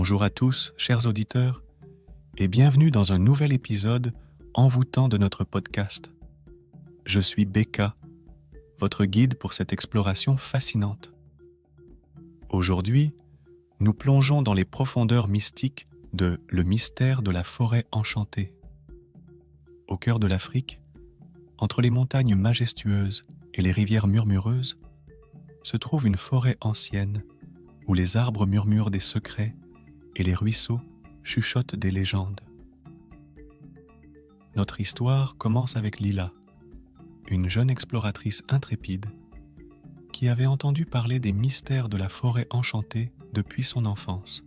Bonjour à tous, chers auditeurs, et bienvenue dans un nouvel épisode envoûtant de notre podcast. Je suis Becca, votre guide pour cette exploration fascinante. Aujourd'hui, nous plongeons dans les profondeurs mystiques de Le mystère de la forêt enchantée. Au cœur de l'Afrique, entre les montagnes majestueuses et les rivières murmureuses, se trouve une forêt ancienne où les arbres murmurent des secrets et les ruisseaux chuchotent des légendes. Notre histoire commence avec Lila, une jeune exploratrice intrépide qui avait entendu parler des mystères de la forêt enchantée depuis son enfance.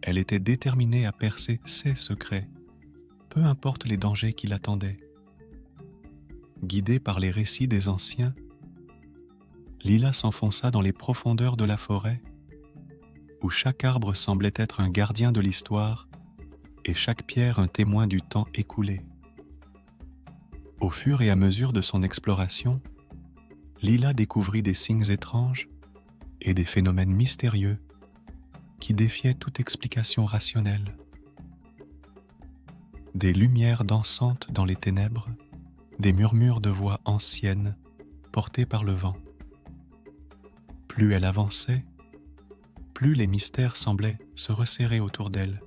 Elle était déterminée à percer ses secrets, peu importe les dangers qui l'attendaient. Guidée par les récits des anciens, Lila s'enfonça dans les profondeurs de la forêt, où chaque arbre semblait être un gardien de l'histoire et chaque pierre un témoin du temps écoulé. Au fur et à mesure de son exploration, Lila découvrit des signes étranges et des phénomènes mystérieux qui défiaient toute explication rationnelle. Des lumières dansantes dans les ténèbres, des murmures de voix anciennes portés par le vent. Plus elle avançait, plus les mystères semblaient se resserrer autour d'elle,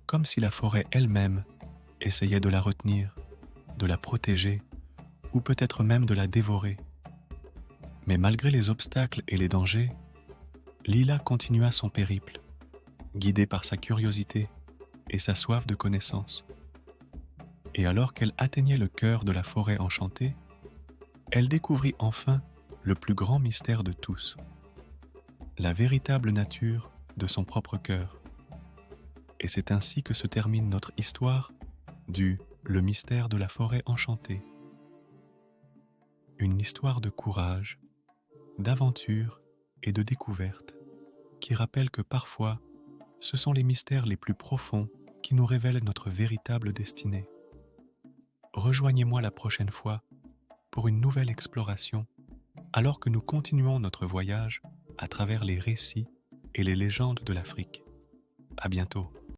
comme si la forêt elle-même essayait de la retenir, de la protéger, ou peut-être même de la dévorer. Mais malgré les obstacles et les dangers, Lila continua son périple, guidée par sa curiosité et sa soif de connaissance. Et alors qu'elle atteignait le cœur de la forêt enchantée, elle découvrit enfin le plus grand mystère de tous, la véritable nature de son propre cœur. Et c'est ainsi que se termine notre histoire du Le mystère de la forêt enchantée. Une histoire de courage, d'aventure et de découverte qui rappelle que parfois, ce sont les mystères les plus profonds qui nous révèlent notre véritable destinée. Rejoignez-moi la prochaine fois pour une nouvelle exploration alors que nous continuons notre voyage à travers les récits et les légendes de l'Afrique. À bientôt.